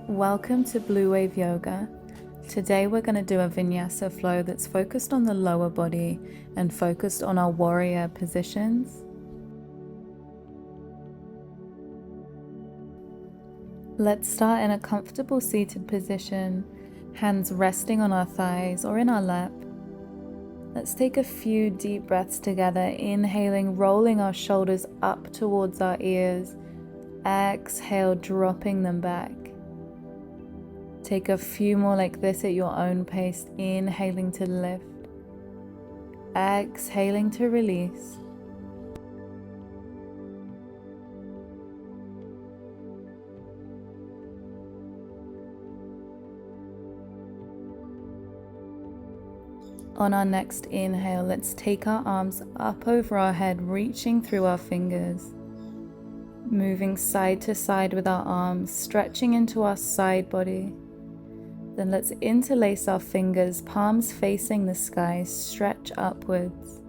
Welcome to Blue Wave Yoga. Today we're going to do a vinyasa flow that's focused on the lower body and focused on our warrior positions. Let's start in a comfortable seated position, hands resting on our thighs or in our lap. Let's take a few deep breaths together, inhaling, rolling our shoulders up towards our ears. Exhale, dropping them back. Take a few more like this at your own pace, inhaling to lift, exhaling to release. On our next inhale, let's take our arms up over our head, reaching through our fingers. Moving side to side with our arms, stretching into our side body. Then let's interlace our fingers, palms facing the sky, stretch upwards.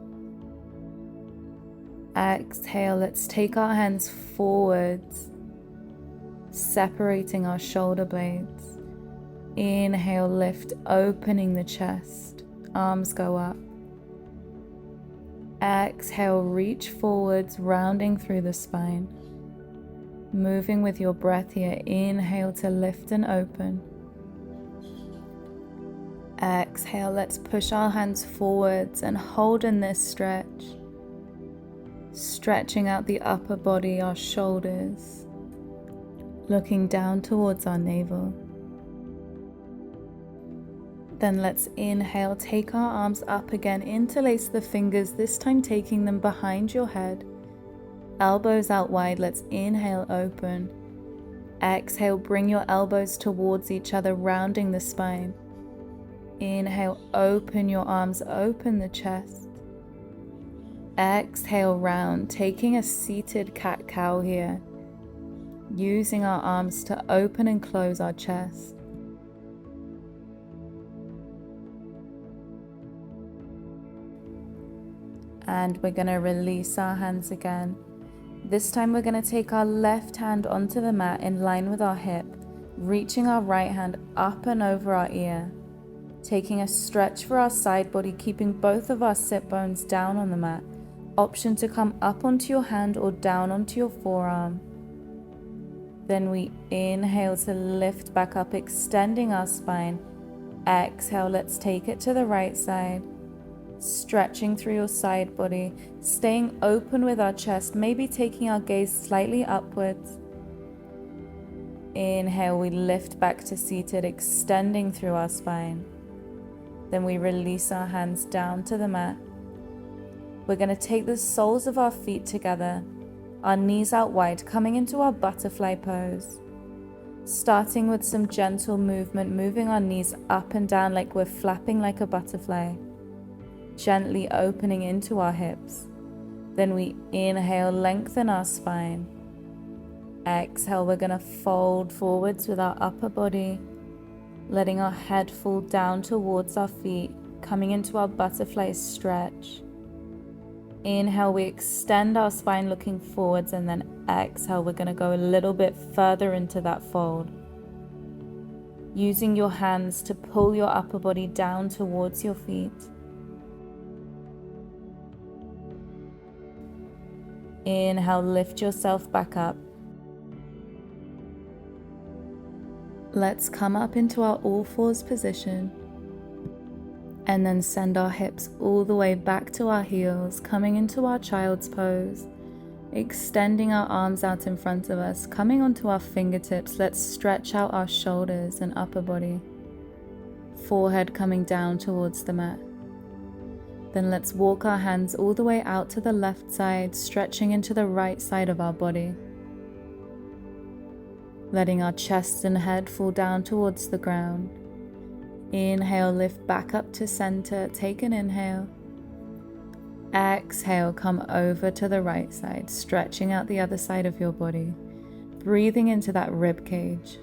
Exhale, let's take our hands forwards, separating our shoulder blades. Inhale, lift, opening the chest, arms go up. Exhale, reach forwards, rounding through the spine. Moving with your breath here, inhale to lift and open. Exhale, let's push our hands forwards and hold in this stretch. Stretching out the upper body, our shoulders. Looking down towards our navel. Then let's inhale, take our arms up again, interlace the fingers, this time taking them behind your head. Elbows out wide, let's inhale, open. Exhale, bring your elbows towards each other, rounding the spine. Inhale, open your arms, open the chest. Exhale, round, taking a seated cat-cow here. Using our arms to open and close our chest. And we're going to release our hands again. This time we're going to take our left hand onto the mat in line with our hip, reaching our right hand up and over our ear. Taking a stretch for our side body, keeping both of our sit bones down on the mat. Option to come up onto your hand or down onto your forearm. Then we inhale to lift back up, extending our spine. Exhale, let's take it to the right side. Stretching through your side body, staying open with our chest, maybe taking our gaze slightly upwards. Inhale, we lift back to seated, extending through our spine. Then we release our hands down to the mat. We're going to take the soles of our feet together, our knees out wide, coming into our butterfly pose. Starting with some gentle movement, moving our knees up and down like we're flapping like a butterfly. Gently opening into our hips. Then we inhale, lengthen our spine. Exhale, we're going to fold forwards with our upper body. Letting our head fall down towards our feet, coming into our butterfly stretch. Inhale, we extend our spine looking forwards, and then exhale, we're going to go a little bit further into that fold. Using your hands to pull your upper body down towards your feet. Inhale, lift yourself back up. Let's come up into our all fours position and then send our hips all the way back to our heels, coming into our child's pose, extending our arms out in front of us, coming onto our fingertips. Let's stretch out our shoulders and upper body, forehead coming down towards the mat. Then let's walk our hands all the way out to the left side, stretching into the right side of our body. Letting our chest and head fall down towards the ground. Inhale, lift back up to center, take an inhale. Exhale, come over to the right side, stretching out the other side of your body. Breathing into that rib cage.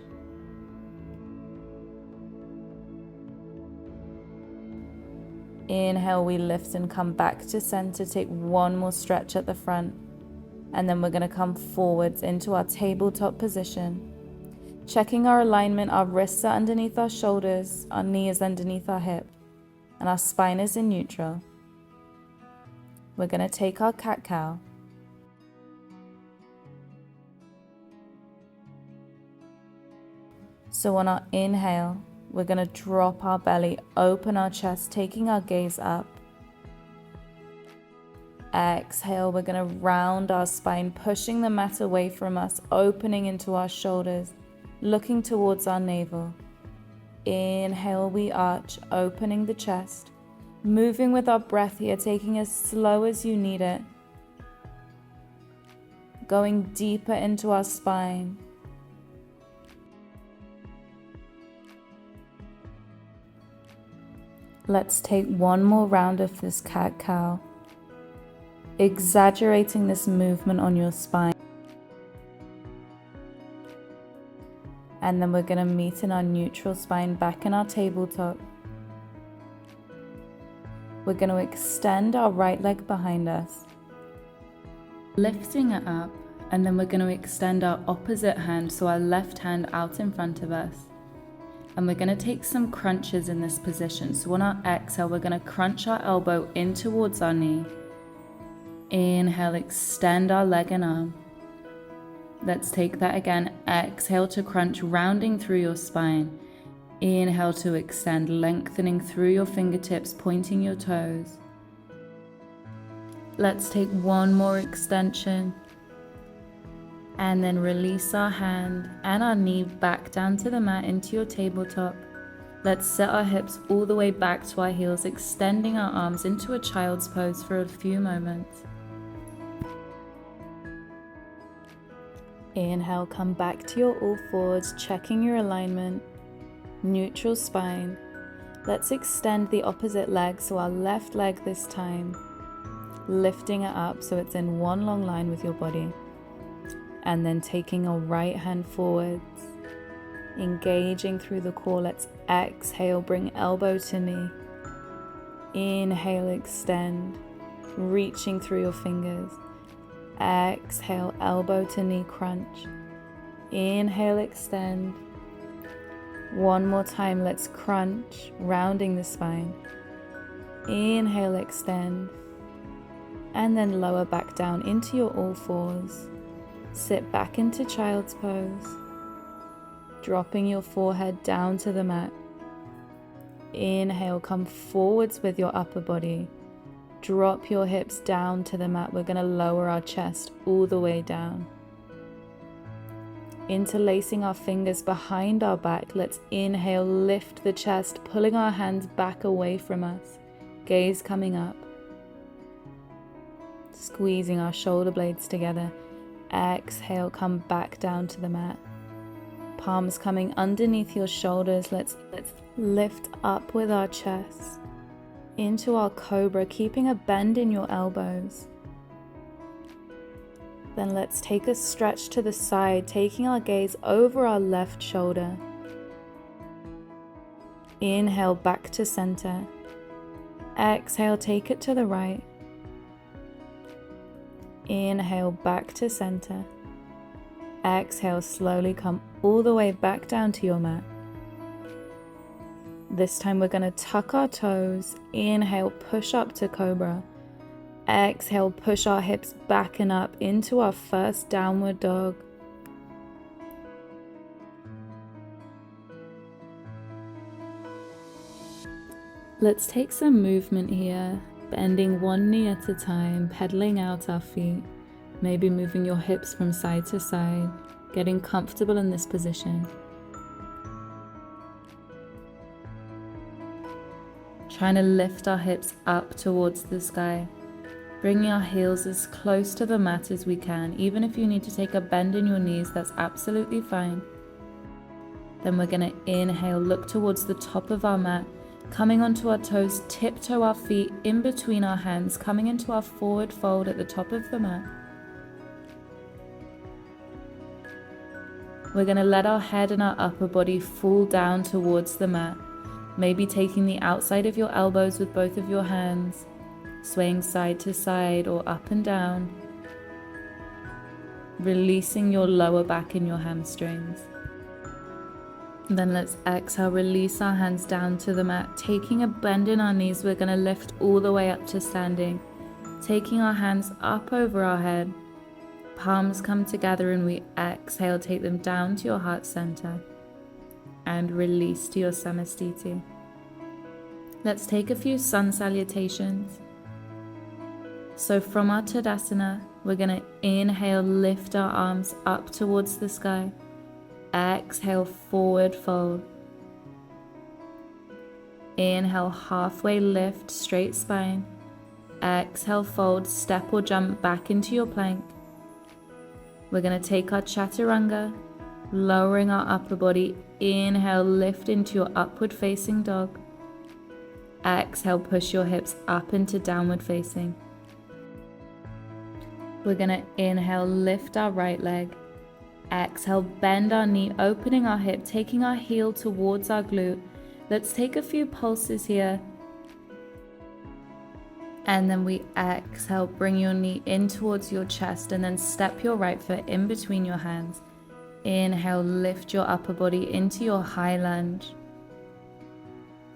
Inhale, we lift and come back to center, take one more stretch at the front. And then we're going to come forwards into our tabletop position. Checking our alignment, our wrists are underneath our shoulders, our knee is underneath our hip, and our spine is in neutral. We're going to take our cat-cow. So on our inhale, we're going to drop our belly, open our chest, taking our gaze up. Exhale, we're going to round our spine, pushing the mat away from us, opening into our shoulders, looking towards our navel. Inhale, we arch, opening the chest, moving with our breath here, taking as slow as you need it, going deeper into our spine. Let's take one more round of this cat-cow, exaggerating this movement on your spine. And then we're going to meet in our neutral spine, back in our tabletop. We're going to extend our right leg behind us, lifting it up, and then we're going to extend our opposite hand, so our left hand out in front of us. And we're going to take some crunches in this position. So on our exhale, we're going to crunch our elbow in towards our knee. Inhale, extend our leg and arm. Let's take that again. Exhale to crunch, rounding through your spine. Inhale to extend, lengthening through your fingertips, pointing your toes. Let's take one more extension. And then release our hand and our knee back down to the mat into your tabletop. Let's set our hips all the way back to our heels, extending our arms into a child's pose for a few moments. Inhale, come back to your all fours, checking your alignment, neutral spine. Let's extend the opposite leg, so our left leg this time, lifting it up so it's in one long line with your body. And then taking our right hand forwards, engaging through the core. Let's exhale, bring elbow to knee. Inhale, extend, reaching through your fingers. Exhale, elbow to knee crunch. Inhale, extend. One more time, let's crunch, rounding the spine. Inhale, extend. And then lower back down into your all fours. Sit back into child's pose, dropping your forehead down to the mat. Inhale, come forwards with your upper body. Drop your hips down to the mat. We're going to lower our chest all the way down. Interlacing our fingers behind our back, let's inhale, lift the chest, pulling our hands back away from us. Gaze coming up. Squeezing our shoulder blades together. Exhale, come back down to the mat. Palms coming underneath your shoulders. Let's lift up with our chest into our cobra, keeping a bend in your elbows. Then let's take a stretch to the side, taking our gaze over our left shoulder. Inhale, back to center. Exhale, take it to the right. Inhale, back to center. Exhale, slowly come all the way back down to your mat. This time we're going to tuck our toes. Inhale, push up to cobra. Exhale, push our hips back and up into our first downward dog. Let's take some movement here, bending one knee at a time, pedaling out our feet, maybe moving your hips from side to side, getting comfortable in this position. Trying to lift our hips up towards the sky, bringing our heels as close to the mat as we can. Even if you need to take a bend in your knees, that's absolutely fine. Then we're going to inhale, look towards the top of our mat, coming onto our toes, tiptoe our feet in between our hands, coming into our forward fold at the top of the mat. We're going to let our head and our upper body fall down towards the mat, maybe taking the outside of your elbows with both of your hands, swaying side to side or up and down, releasing your lower back and your hamstrings. Then let's exhale, release our hands down to the mat. Taking a bend in our knees, we're going to lift all the way up to standing. Taking our hands up over our head. Palms come together and we exhale, take them down to your heart center. And release to your Samastiti. Let's take a few sun salutations. So from our Tadasana, we're going to inhale, lift our arms up towards the sky. Exhale, forward fold. Inhale, halfway lift, straight spine. Exhale, fold, step or jump back into your plank. We're going to take our Chaturanga, lowering our upper body. Inhale, lift into your upward facing dog. Exhale, push your hips up into downward facing. We're going to inhale, lift our right leg. Exhale, bend our knee, opening our hip, taking our heel towards our glute. Let's take a few pulses here. And then we exhale, bring your knee in towards your chest and then step your right foot in between your hands. Inhale, lift your upper body into your high lunge.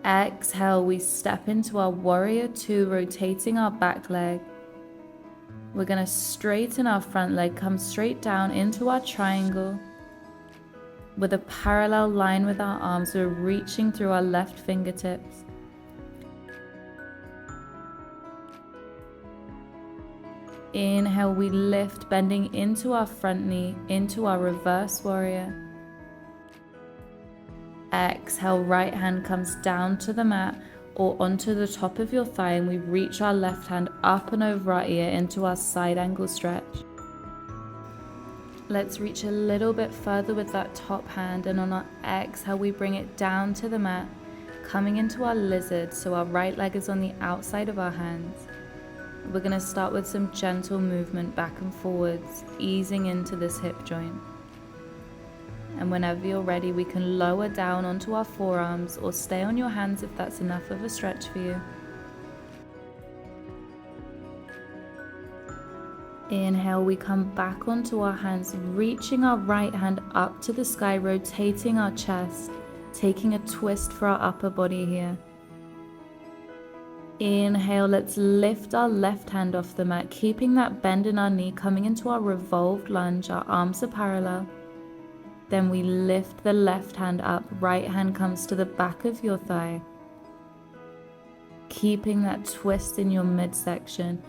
Exhale, we step into our warrior two, rotating our back leg. We're going to straighten our front leg, come straight down into our triangle. With a parallel line with our arms, we're reaching through our left fingertips. Inhale, we lift, bending into our front knee, into our reverse warrior. Exhale, right hand comes down to the mat or onto the top of your thigh, and we reach our left hand up and over our ear into our side angle stretch. Let's reach a little bit further with that top hand, and on our exhale we bring it down to the mat, coming into our lizard, so our right leg is on the outside of our hands. We're going to start with some gentle movement back and forwards, easing into this hip joint. And whenever you're ready, we can lower down onto our forearms or stay on your hands if that's enough of a stretch for you. Inhale, we come back onto our hands, reaching our right hand up to the sky, rotating our chest, taking a twist for our upper body here. Inhale, let's lift our left hand off the mat, keeping that bend in our knee, coming into our revolved lunge. Our arms are parallel. Then we lift the left hand up, right hand comes to the back of your thigh. Keeping that twist in your midsection.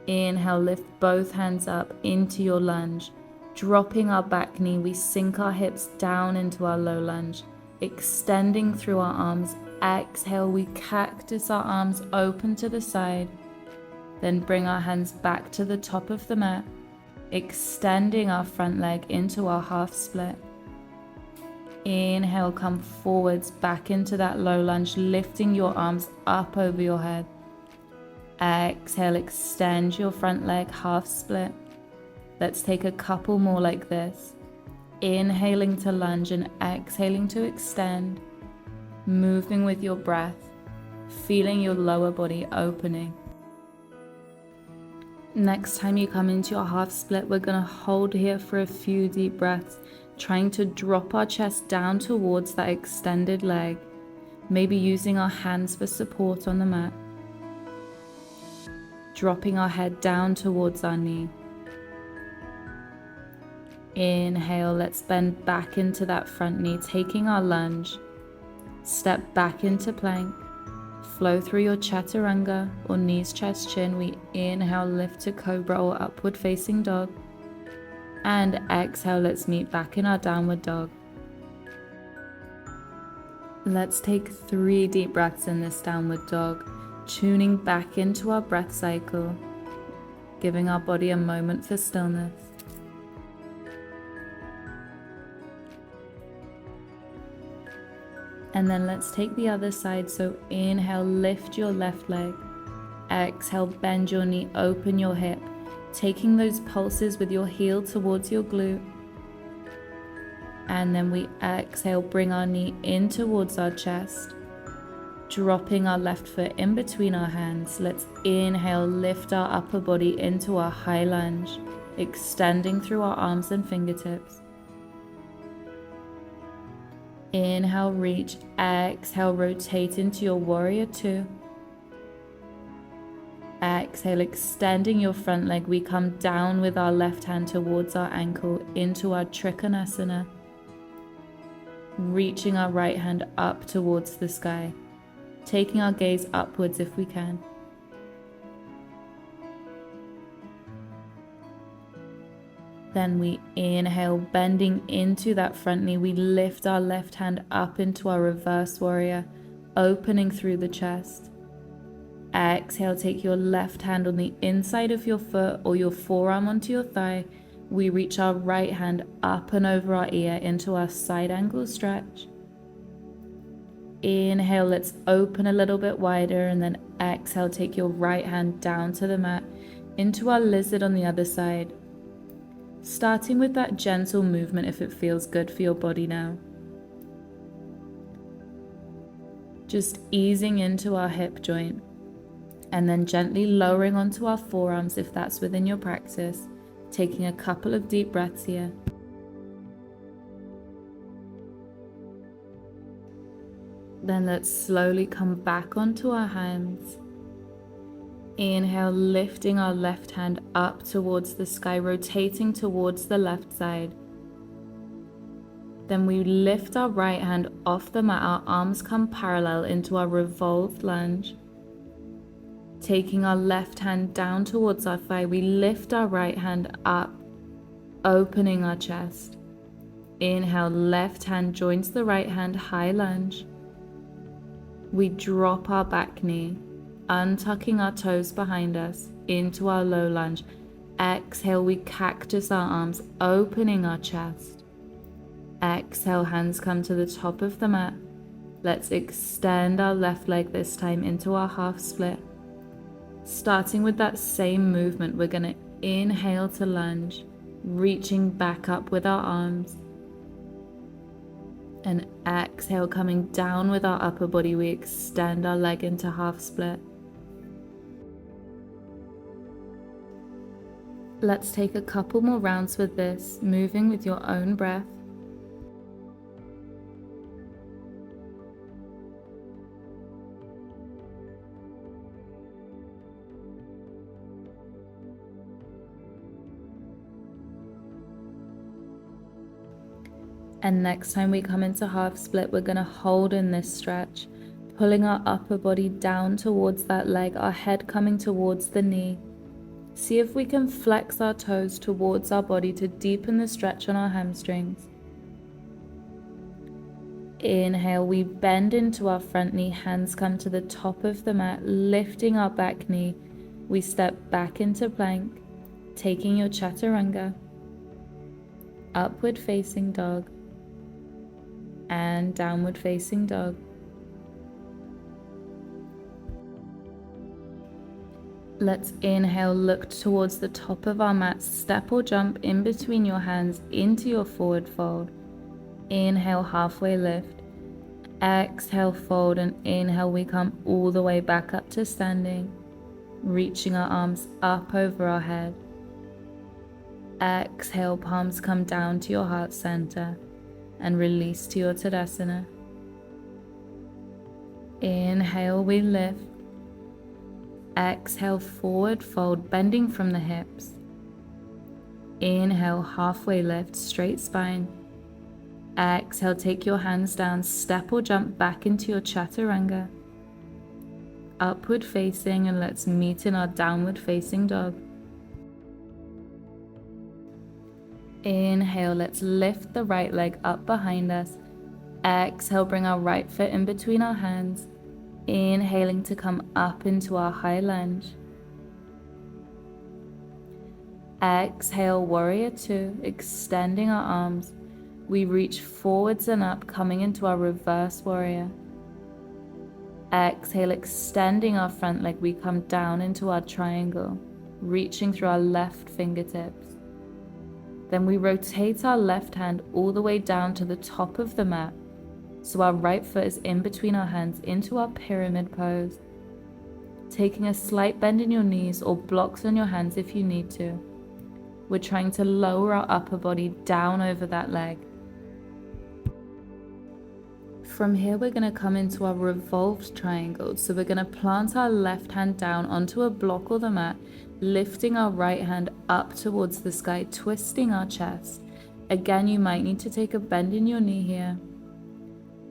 Inhale, lift both hands up into your lunge. Dropping our back knee, we sink our hips down into our low lunge. Extending through our arms. Exhale, we cactus our arms open to the side. Then bring our hands back to the top of the mat. Extending our front leg into our half split. Inhale, come forwards back into that low lunge, lifting your arms up over your head. Exhale, extend your front leg, half split. Let's take a couple more like this. Inhaling to lunge and exhaling to extend. Moving with your breath, feeling your lower body opening. Next time you come into your half split, we're going to hold here for a few deep breaths, trying to drop our chest down towards that extended leg, maybe using our hands for support on the mat. Dropping our head down towards our knee. Inhale, let's bend back into that front knee, taking our lunge. Step back into plank. Flow through your Chaturanga or knees, chest, chin. We inhale, lift to Cobra or upward facing dog. And exhale, let's meet back in our downward dog. Let's take 3 deep breaths in this downward dog, tuning back into our breath cycle, giving our body a moment for stillness. And then let's take the other side. So inhale, lift your left leg. Exhale, bend your knee, open your hip, taking those pulses with your heel towards your glute. And then we exhale, bring our knee in towards our chest, dropping our left foot in between our hands. Let's inhale, lift our upper body into our high lunge, extending through our arms and fingertips. Inhale, reach. Exhale, rotate into your warrior two. Exhale, extending your front leg. We come down with our left hand towards our ankle into our Trikonasana. Reaching our right hand up towards the sky. Taking our gaze upwards if we can. Then we inhale, bending into that front knee. We lift our left hand up into our reverse warrior, opening through the chest. Exhale, take your left hand on the inside of your foot or your forearm onto your thigh. We reach our right hand up and over our ear into our side angle stretch. Inhale, let's open a little bit wider, and then exhale, take your right hand down to the mat into our lizard on the other side. Starting with that gentle movement if it feels good for your body now. Just easing into our hip joint, and then gently lowering onto our forearms if that's within your practice, taking a couple of deep breaths here. Then let's slowly come back onto our hands. Inhale, lifting our left hand up towards the sky, rotating towards the left side. Then we lift our right hand off the mat, our arms come parallel into our revolved lunge. Taking our left hand down towards our thigh, we lift our right hand up, opening our chest. Inhale, left hand joins the right hand, high lunge. We drop our back knee, untucking our toes behind us into our low lunge. Exhale, we cactus our arms, opening our chest. Exhale, hands come to the top of the mat. Let's extend our left leg this time into our half split. Starting with that same movement, we're going to inhale to lunge, reaching back up with our arms. And exhale, coming down with our upper body, we extend our leg into half split. Let's take a couple more rounds with this, moving with your own breath. And next time we come into half split, we're going to hold in this stretch, pulling our upper body down towards that leg, our head coming towards the knee. See if we can flex our toes towards our body to deepen the stretch on our hamstrings. Inhale, we bend into our front knee, hands come to the top of the mat, lifting our back knee. We step back into plank, taking your chaturanga, upward facing dog, and downward facing dog. Let's inhale, look towards the top of our mat, step or jump in between your hands into your forward fold. Inhale, halfway lift. Exhale, fold, and inhale, we come all the way back up to standing, reaching our arms up over our head. Exhale, palms come down to your heart center and release to your Tadasana. Inhale, we lift. Exhale, forward fold, bending from the hips. Inhale, halfway lift, straight spine. Exhale, take your hands down, step or jump back into your chaturanga. Upward facing, and let's meet in our downward facing dog. Inhale, let's lift the right leg up behind us. Exhale, bring our right foot in between our hands. Inhaling to come up into our high lunge. Exhale, warrior two, extending our arms. We reach forwards and up, coming into our reverse warrior. Exhale, extending our front leg, we come down into our triangle, reaching through our left fingertips. Then we rotate our left hand all the way down to the top of the mat, so our right foot is in between our hands into our pyramid pose. Taking a slight bend in your knees or blocks on your hands if you need to. We're trying to lower our upper body down over that leg. From here, we're going to come into our revolved triangle. So we're going to plant our left hand down onto a block or the mat, lifting our right hand up towards the sky, twisting our chest. Again, you might need to take a bend in your knee here.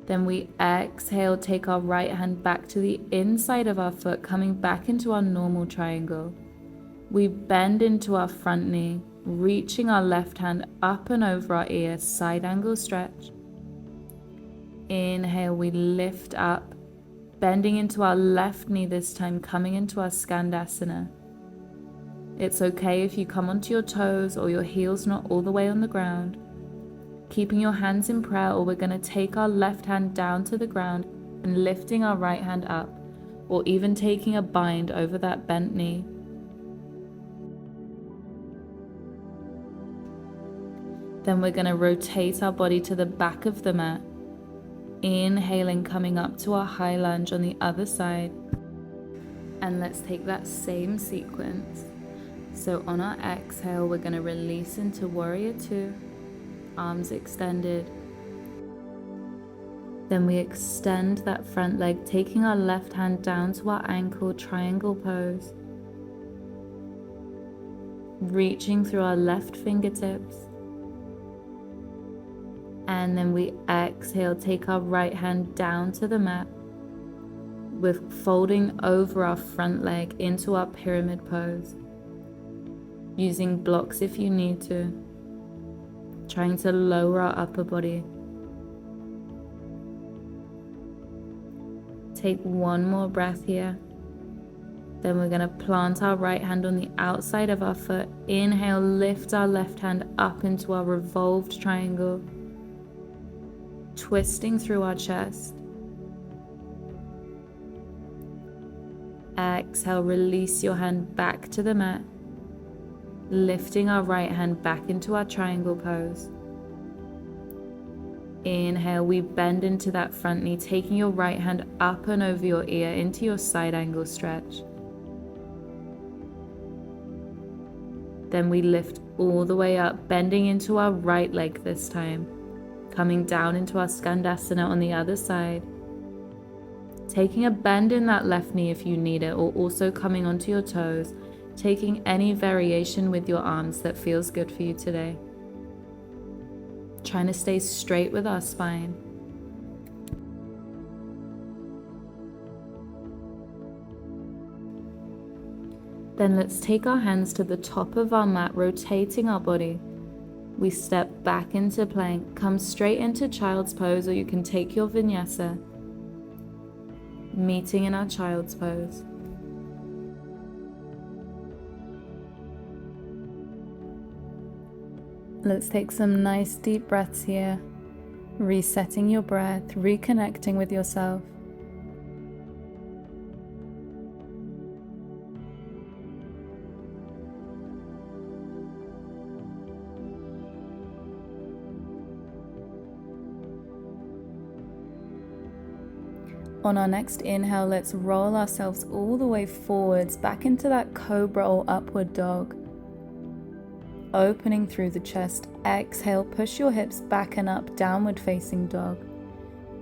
Then we exhale, take our right hand back to the inside of our foot, coming back into our normal triangle. We bend into our front knee, reaching our left hand up and over our ear, side angle stretch. Inhale, we lift up, bending into our left knee this time, coming into our Skandasana. It's okay if you come onto your toes or your heels not all the way on the ground. Keeping your hands in prayer, or we're going to take our left hand down to the ground and lifting our right hand up, or even taking a bind over that bent knee. Then we're going to rotate our body to the back of the mat. Inhaling, coming up to our high lunge on the other side. And let's take that same sequence. So on our exhale, we're going to release into Warrior Two, arms extended. Then we extend that front leg, taking our left hand down to our ankle, triangle pose. Reaching through our left fingertips. And then we exhale, take our right hand down to the mat with folding over our front leg into our pyramid pose. Using blocks if you need to. Trying to lower our upper body. Take one more breath here. Then we're going to plant our right hand on the outside of our foot. Inhale, lift our left hand up into our revolved triangle. Twisting through our chest. Exhale, release your hand back to the mat. Lifting our right hand back into our triangle pose. Inhale, we bend into that front knee, taking your right hand up and over your ear into your side angle stretch. Then we lift all the way up, bending into our right leg this time. Coming down into our Skandasana on the other side. Taking a bend in that left knee if you need it, or also coming onto your toes. Taking any variation with your arms that feels good for you today. Trying to stay straight with our spine. Then let's take our hands to the top of our mat, rotating our body. We step back into plank, come straight into child's pose, or you can take your vinyasa. Meeting in our child's pose. Let's take some nice deep breaths here. Resetting your breath, reconnecting with yourself. On our next inhale, let's roll ourselves all the way forwards, back into that cobra or upward dog. Opening through the chest. Exhale, push your hips back and up, downward facing dog.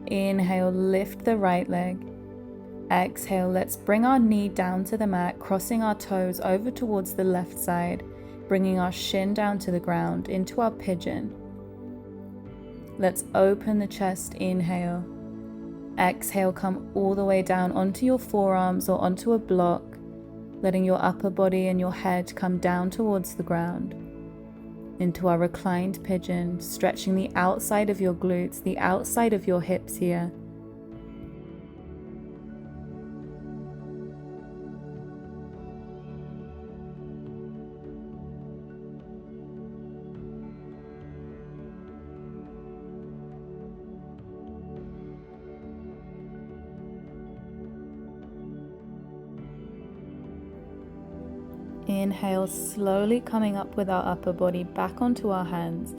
Inhale, lift the right leg. Exhale, let's bring our knee down to the mat, crossing our toes over towards the left side, bringing our shin down to the ground into our pigeon. Let's open the chest, inhale. Exhale, come all the way down onto your forearms or onto a block, letting your upper body and your head come down towards the ground. Into our reclined pigeon, stretching the outside of your glutes, the outside of your hips here. Inhale, slowly coming up with our upper body back onto our hands.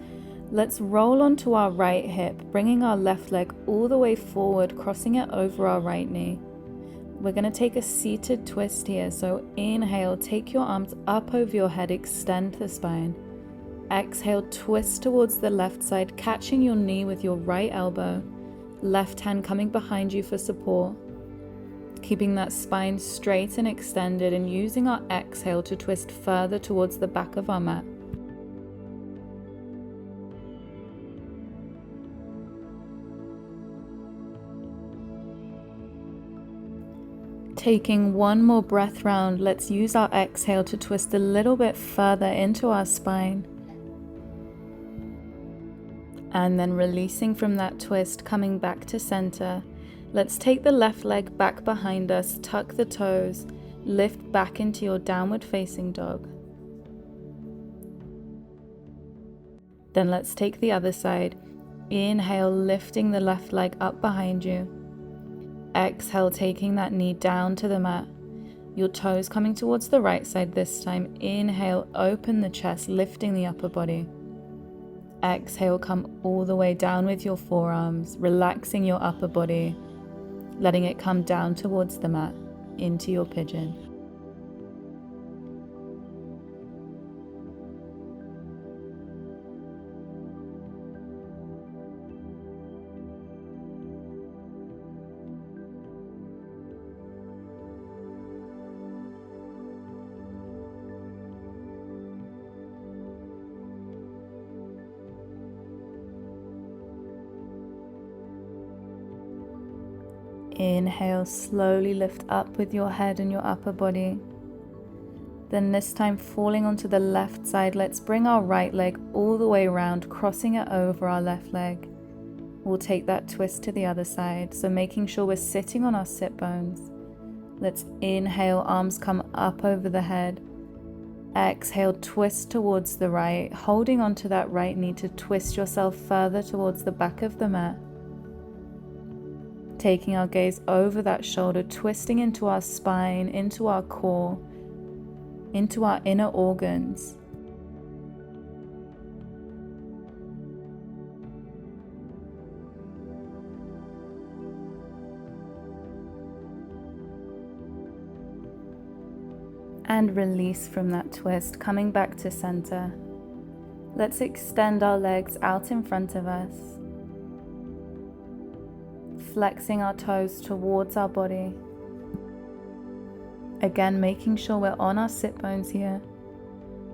Let's roll onto our right hip, bringing our left leg all the way forward, crossing it over our right knee. We're going to take a seated twist here. So inhale, take your arms up over your head, extend the spine. Exhale, twist towards the left side, catching your knee with your right elbow. Left hand coming behind you for support. Keeping that spine straight and extended, and using our exhale to twist further towards the back of our mat. Taking one more breath round, let's use our exhale to twist a little bit further into our spine. And then releasing from that twist, coming back to center. Let's take the left leg back behind us, tuck the toes, lift back into your downward facing dog. Then let's take the other side. Inhale, lifting the left leg up behind you. Exhale, taking that knee down to the mat. Your toes coming towards the right side this time. Inhale, open the chest, lifting the upper body. Exhale, come all the way down with your forearms, relaxing your upper body, letting it come down towards the mat, into your pigeon. Inhale, slowly lift up with your head and your upper body. Then this time falling onto the left side, let's bring our right leg all the way around, crossing it over our left leg. We'll take that twist to the other side, so making sure we're sitting on our sit bones. Let's inhale, arms come up over the head. Exhale, twist towards the right, holding onto that right knee to twist yourself further towards the back of the mat. Taking our gaze over that shoulder, twisting into our spine, into our core, into our inner organs. And release from that twist, coming back to center. Let's extend our legs out in front of us, flexing our toes towards our body. Again, making sure we're on our sit bones here.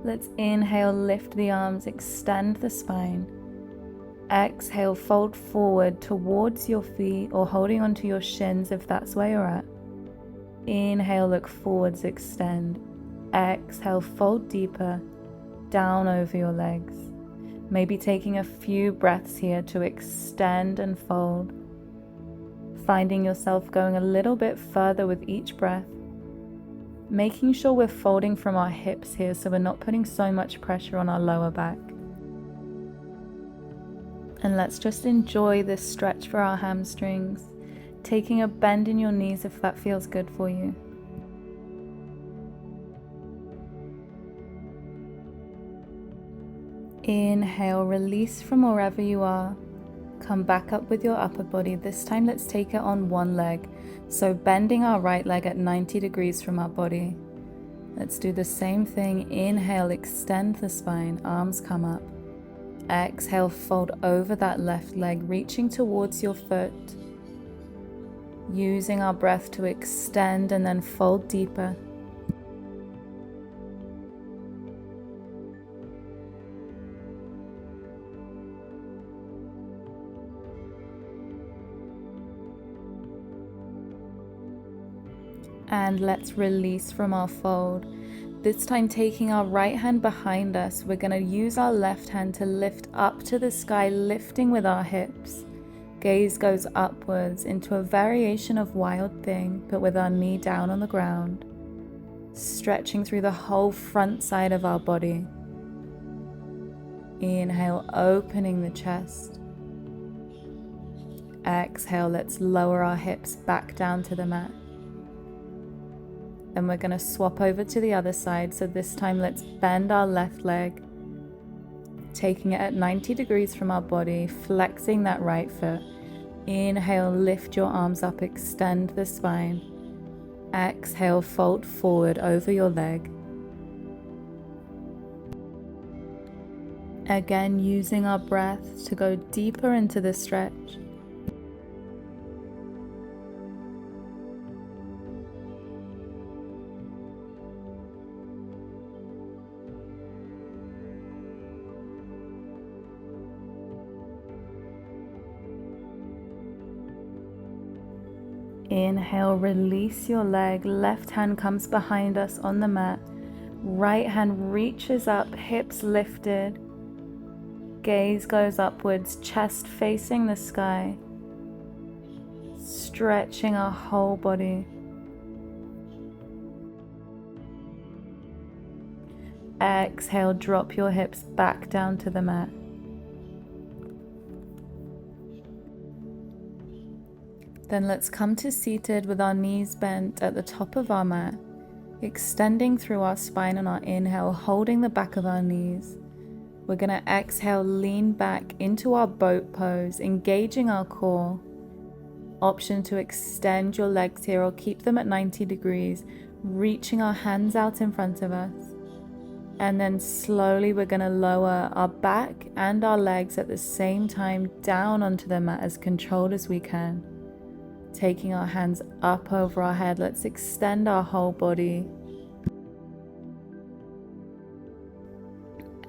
Let's inhale, lift the arms, extend the spine. Exhale, fold forward towards your feet or holding onto your shins if that's where you're at. Inhale, look forwards, extend. Exhale, fold deeper, down over your legs. Maybe taking a few breaths here to extend and fold. Finding yourself going a little bit further with each breath. Making sure we're folding from our hips here so we're not putting so much pressure on our lower back. And let's just enjoy this stretch for our hamstrings, taking a bend in your knees if that feels good for you. Inhale, release from wherever you are. Come back up with your upper body. This time let's take it on one leg. So bending our right leg at 90 degrees from our body. Let's do the same thing. Inhale, extend the spine, arms come up. Exhale, fold over that left leg, reaching towards your foot. Using our breath to extend and then fold deeper. And let's release from our fold. This time taking our right hand behind us, we're going to use our left hand to lift up to the sky, lifting with our hips. Gaze goes upwards into a variation of wild thing, but with our knee down on the ground. Stretching through the whole front side of our body. Inhale, opening the chest. Exhale, let's lower our hips back down to the mat. Then we're going to swap over to the other side. So this time let's bend our left leg, taking it at 90 degrees from our body, flexing that right foot. Inhale, lift your arms up, extend the spine. Exhale, fold forward over your leg. Again, using our breath to go deeper into the stretch. Inhale, release your leg. Left hand comes behind us on the mat. Right hand reaches up, hips lifted. Gaze goes upwards, chest facing the sky. Stretching our whole body. Exhale, drop your hips back down to the mat. Then let's come to seated with our knees bent at the top of our mat, extending through our spine on our inhale, holding the back of our knees. We're going to exhale, lean back into our boat pose, engaging our core. Option to extend your legs here or keep them at 90 degrees, reaching our hands out in front of us. And then slowly we're going to lower our back and our legs at the same time down onto the mat as controlled as we can. Taking our hands up over our head, let's extend our whole body.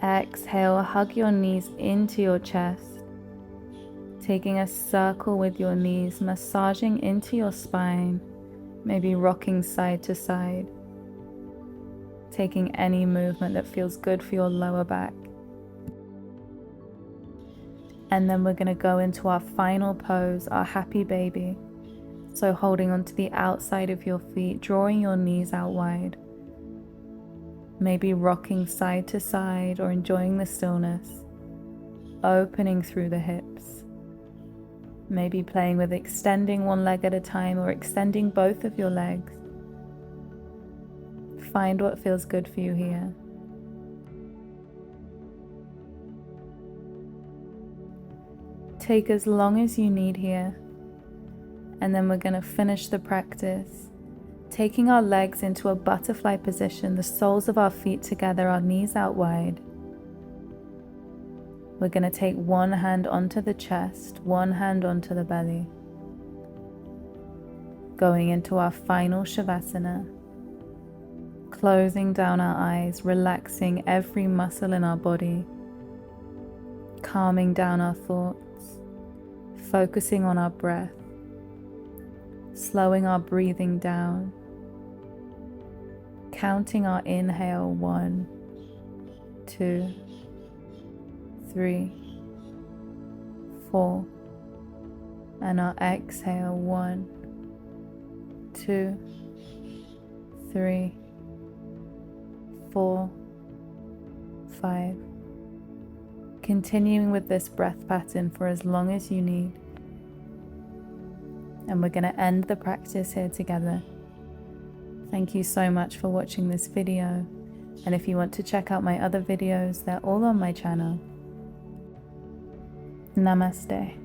Exhale, hug your knees into your chest. Taking a circle with your knees, massaging into your spine, maybe rocking side to side. Taking any movement that feels good for your lower back. And then we're going to go into our final pose, our happy baby. So holding onto the outside of your feet, drawing your knees out wide. Maybe rocking side to side or enjoying the stillness. Opening through the hips. Maybe playing with extending one leg at a time or extending both of your legs. Find what feels good for you here. Take as long as you need here. And then we're going to finish the practice, taking our legs into a butterfly position, the soles of our feet together, our knees out wide. We're going to take one hand onto the chest, one hand onto the belly. Going into our final Shavasana. Closing down our eyes, relaxing every muscle in our body. Calming down our thoughts. Focusing on our breath. Slowing our breathing down. Counting our inhale, 1, 2, 3, 4. And our exhale, 1, 2, 3, 4, 5. Continuing with this breath pattern for as long as you need. And we're going to end the practice here together. Thank you so much for watching this video. And if you want to check out my other videos, they're all on my channel. Namaste.